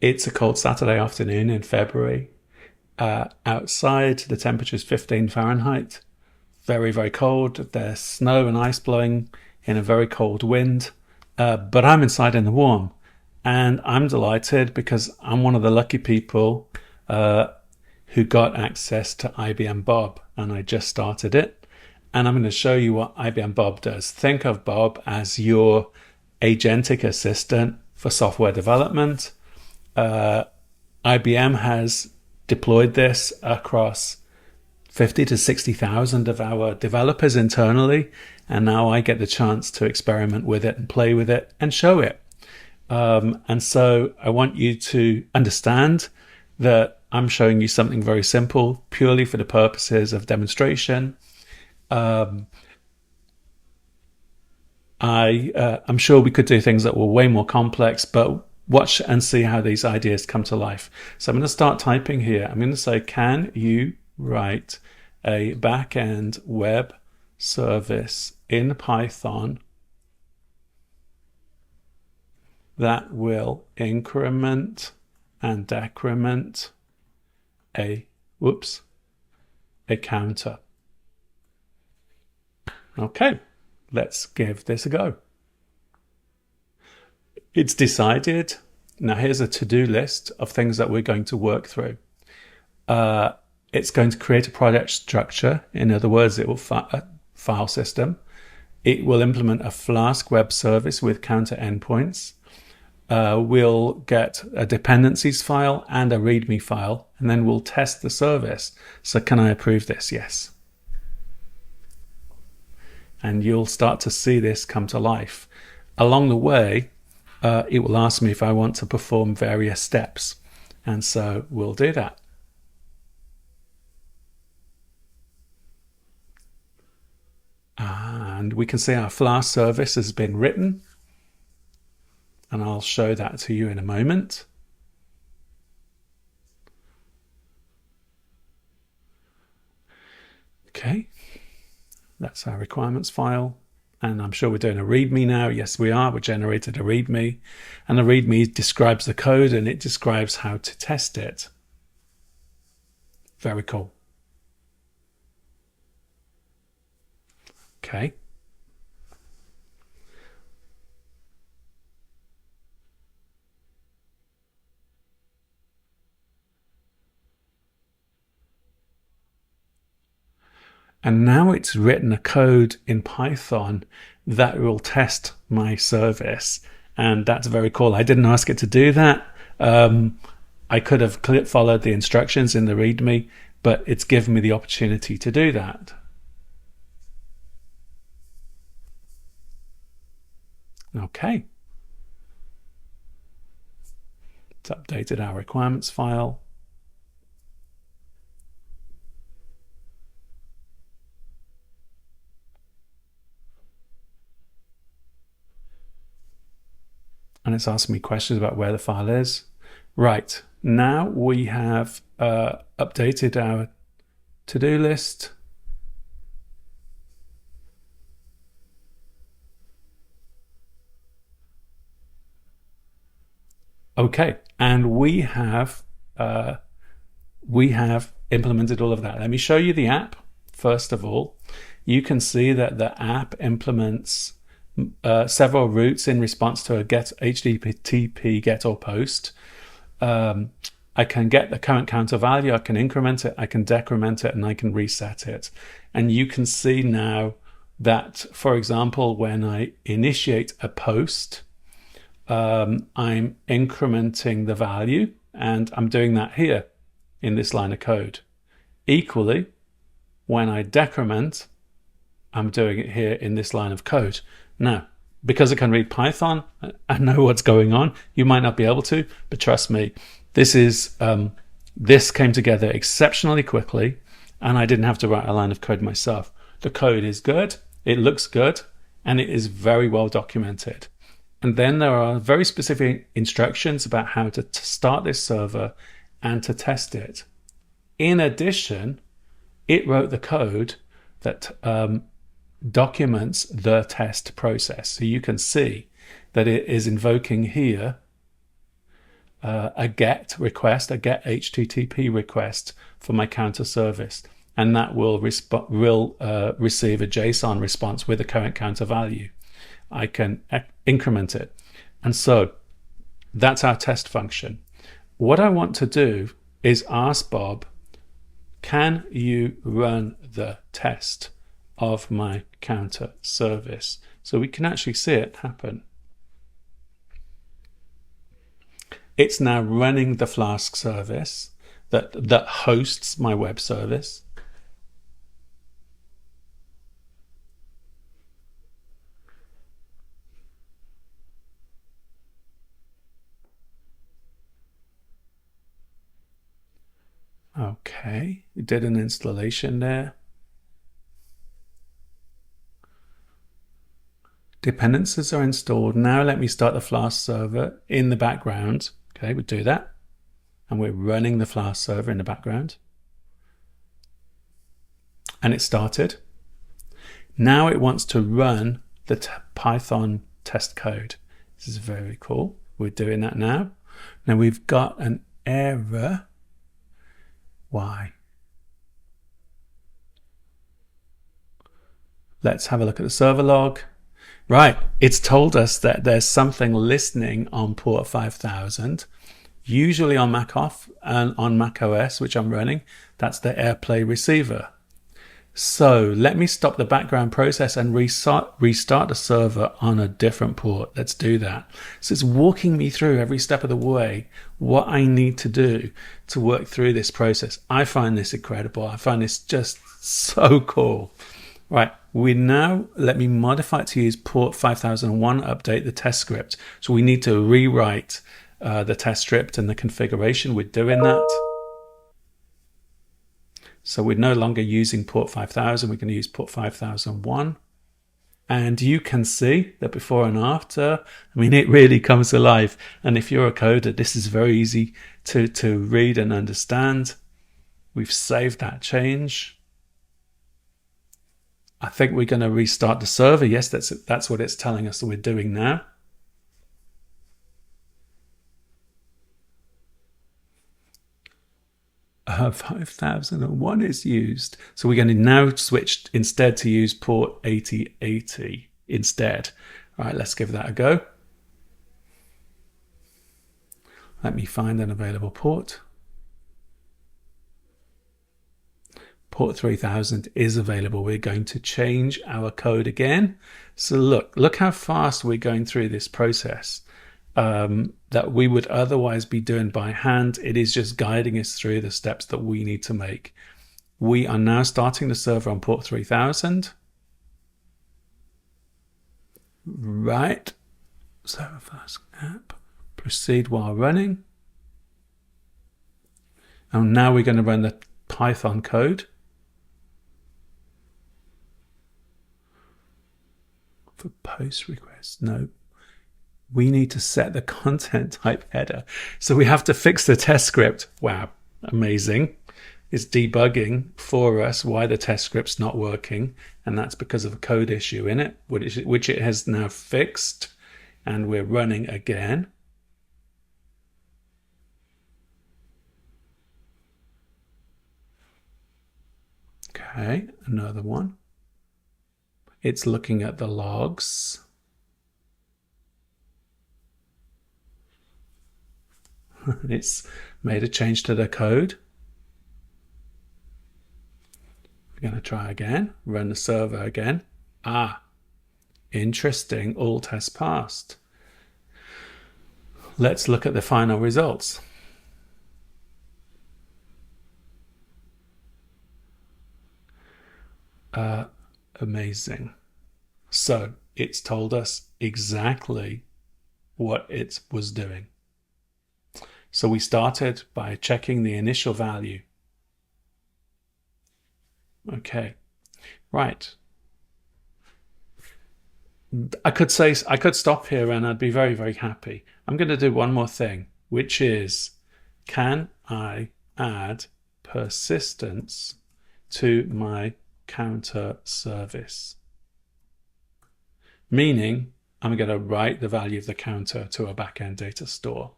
It's a cold Saturday afternoon in February. Outside, the temperature is 15 Fahrenheit. Very, very cold. There's snow and ice blowing in a very cold wind. But I'm inside in the warm. And I'm delighted because I'm one of the lucky people who got access to IBM Bob. And I just started it. And I'm going to show you what IBM Bob does. Think of Bob as your agentic assistant for software development. IBM has deployed this across 50 to 60,000 of our developers internally, and now I get the chance to experiment with it and play with it and show it. And so I want you to understand that I'm showing you something very simple, purely for the purposes of demonstration. I'm sure we could do things that were way more complex, but watch and see how these ideas come to life. So I'm going to start typing here. I'm going to say, can you write a back-end web service in Python that will increment and decrement a counter? Okay, let's give this a go. It's decided. Now here's a to-do list of things that we're going to work through. It's going to create a project structure. In other words, it will a file system. It will implement a Flask web service with counter endpoints. We'll get a dependencies file and a README file, and then we'll test the service. So can I approve this? Yes. And you'll start to see this come to life. Along the way, it will ask me if I want to perform various steps. And so we'll do that. And we can see our Flask service has been written. And I'll show that to you in a moment. Okay, that's our requirements file. And I'm sure we're doing a README now. Yes, we are. We generated a README. And the README describes the code and it describes how to test it. Very cool. Okay. And now it's written a code in Python that will test my service. And that's very cool. I didn't ask it to do that. I could have followed the instructions in the README, but it's given me the opportunity to do that. Okay. It's updated our requirements file. And it's asking me questions about where the file is. Right, now we have updated our to-do list. Okay, and we have implemented all of that. Let me show you the app. First of all, you can see that the app implements several routes in response to a get HTTP get or post. I can get the current counter value, I can increment it, I can decrement it, and I can reset it. And you can see now that, for example, when I initiate a post, I'm incrementing the value, and I'm doing that here in this line of code. Equally, when I decrement, I'm doing it here in this line of code. Now, because I can read Python, I know what's going on. You might not be able to, but trust me, this came together exceptionally quickly, and I didn't have to write a line of code myself. The code is good, it looks good, and it is very well documented. And then there are very specific instructions about how to start this server and to test it. In addition, it wrote the code that documents the test process. So you can see that it is invoking here a GET request, a GET HTTP request for my counter service, and that will receive a JSON response with the current counter value. I can increment it, and so that's our test function. What I want to do is ask Bob, can you run the test of my counter service? So we can actually see it happen. It's now running the Flask service that hosts my web service. Okay, we did an installation there. Dependencies are installed. Now let me start the Flask server in the background. Okay, we do that. And we're running the Flask server in the background. And it started. Now it wants to run the Python test code. This is very cool. We're doing that now. Now we've got an error. Why? Let's have a look at the server log. Right, it's told us that there's something listening on port 5000, usually on Mac off and on Mac OS, which I'm running. That's the AirPlay receiver. So let me stop the background process and restart the server on a different port. Let's do that. So it's walking me through every step of the way what I need to do to work through this process. I find this incredible. I find this just so cool. Right, let me modify it to use port 5001, update the test script. So we need to rewrite the test script and the configuration. We're doing that. So we're no longer using port 5000, we're going to use port 5001. And you can see that before and after, I mean, it really comes alive. And if you're a coder, this is very easy to read and understand. We've saved that change. I think we're going to restart the server. Yes, that's what it's telling us that we're doing now. Uh, 5001 is used. So we're going to now switch instead to use port 8080 instead. All right, let's give that a go. Let me find an available port. Port 3000 is available. We're going to change our code again. So look how fast we're going through this process that we would otherwise be doing by hand. It is just guiding us through the steps that we need to make. We are now starting the server on port 3000. Right. Server Flask app. Proceed while running. And now we're going to run the Python code. For post requests, no. We need to set the content type header. So we have to fix the test script. Wow, amazing. It's debugging for us why the test script's not working. And that's because of a code issue in it, which it has now fixed. And we're running again. Okay, another one. It's looking at the logs. It's made a change to the code. We're going to try again, run the server again. Ah, interesting, all tests passed. Let's look at the final results. Amazing. So it's told us exactly what it was doing. So we started by checking the initial value. Okay, right. I could stop here and I'd be very, very happy. I'm going to do one more thing, which is, can I add persistence to my counter service? Meaning I'm going to write the value of the counter to a backend data store.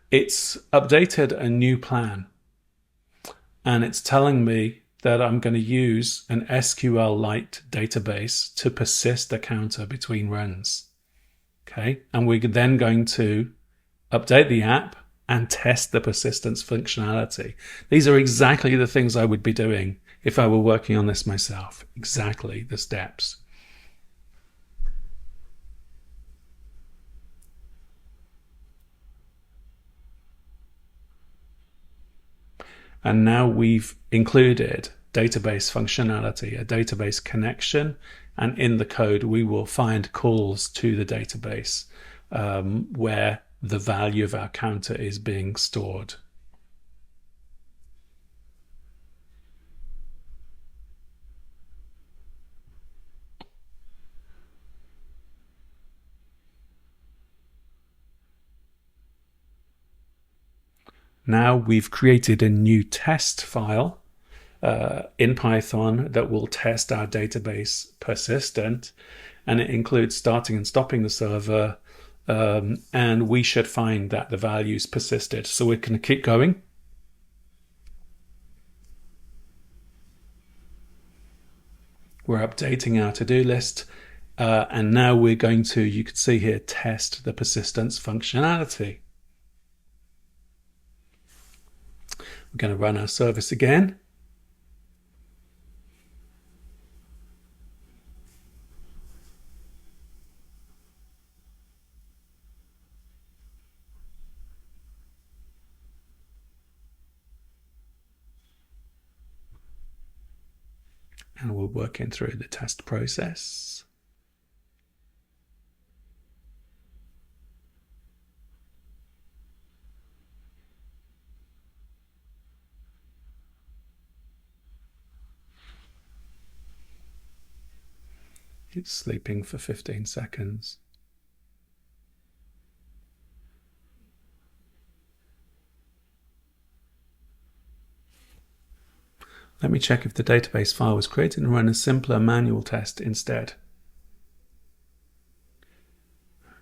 It's updated a new plan, and it's telling me that I'm going to use an SQLite database to persist the counter between runs. Okay, and we're then going to update the app and test the persistence functionality. These are exactly the things I would be doing if I were working on this myself. Exactly the steps. And now we've included database functionality, a database connection, and in the code we will find calls to the database where the value of our counter is being stored. Now we've created a new test file in Python that will test our database persistent, and it includes starting and stopping the server, and we should find that the values persisted. So we can keep going. We're updating our to-do list, and now we're going to, you can see here, test the persistence functionality. We're going to run our service again. And we're working through the test process. It's sleeping for 15 seconds. Let me check if the database file was created and run a simpler manual test instead.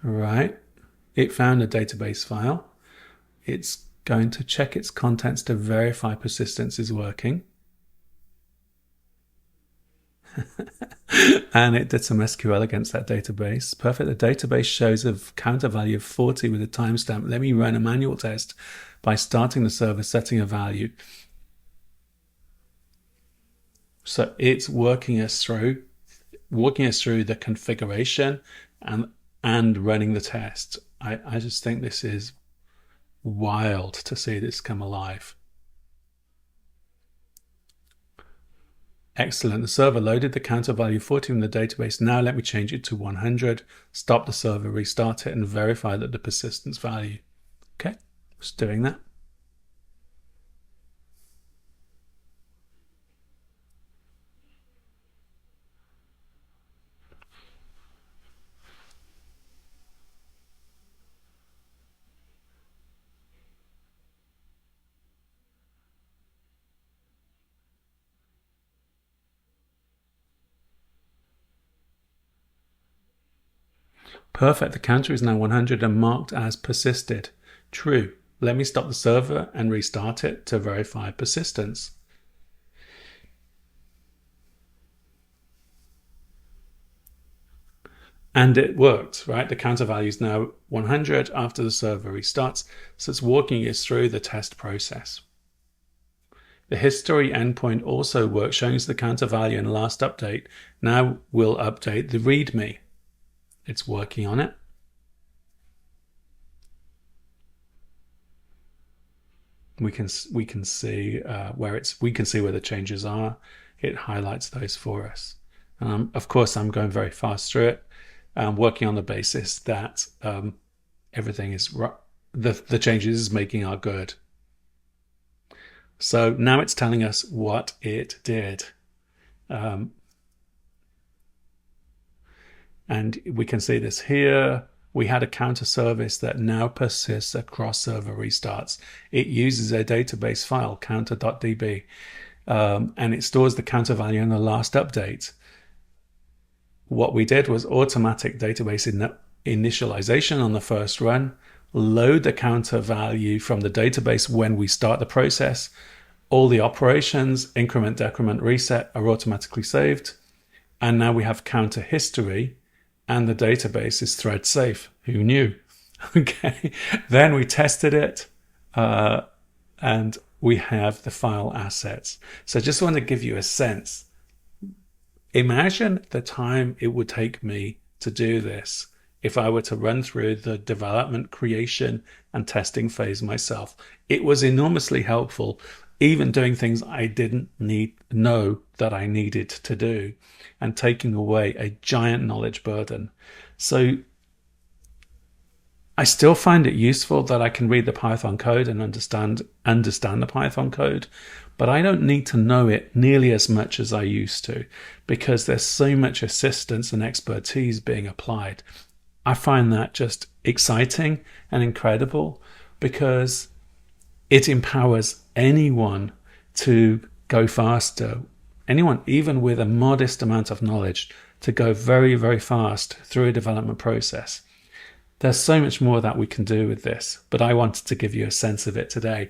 All right, it found a database file. It's going to check its contents to verify persistence is working. And it did some SQL against that database. Perfect. The database shows a counter value of 40 with a timestamp. Let me run a manual test by starting the server, setting a value. So it's walking us through the configuration and running the test. I just think this is wild to see this come alive. Excellent. The server loaded the counter value 40 from the database. Now let me change it to 100, stop the server, restart it, and verify that the persistence value. Okay, just doing that. Perfect. The counter is now 100 and marked as persisted. True. Let me stop the server and restart it to verify persistence. And it worked, right? The counter value is now 100 after the server restarts. So it's walking us through the test process. The history endpoint also works, showing us the counter value in the last update. Now we'll update the README. It's working on it. We can see where the changes are. It highlights those for us. Of course, I'm going very fast through it. Working on the basis that everything is the changes it's making are good. So now it's telling us what it did. And we can see this here. We had a counter service that now persists across server restarts. It uses a database file, counter.db, and it stores the counter value in the last update. What we did was automatic database initialization on the first run. load the counter value from the database when we start the process. All the operations, increment, decrement, reset, are automatically saved. And now we have counter history, and the database is thread safe. Who knew? Okay. Then we tested it, and we have the file assets. So I just want to give you a sense. Imagine the time it would take me to do this if I were to run through the development, creation, and testing phase myself. It was enormously helpful, even doing things I didn't know that I needed to do, and taking away a giant knowledge burden. So I still find it useful that I can read the Python code and understand the Python code, but I don't need to know it nearly as much as I used to, because there's so much assistance and expertise being applied. I find that just exciting and incredible, because it empowers anyone to go faster, anyone even with a modest amount of knowledge, to go very, very fast through a development process. There's so much more that we can do with this, but I wanted to give you a sense of it today.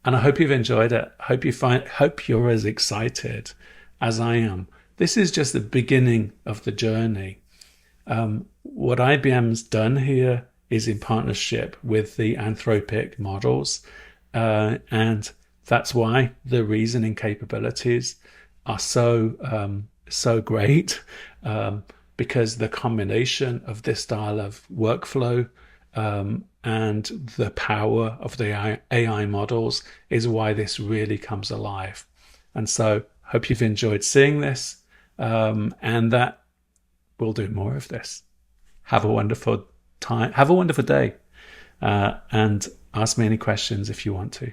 And I hope you've enjoyed it. Hope you're as excited as I am. This is just the beginning of the journey. What IBM's done here is in partnership with the Anthropic models. And that's why the reasoning capabilities are so great, because the combination of this style of workflow and the power of the AI models is why this really comes alive. And so hope you've enjoyed seeing this, and that we'll do more of this. Have a wonderful time. Have a wonderful day, and ask me any questions if you want to.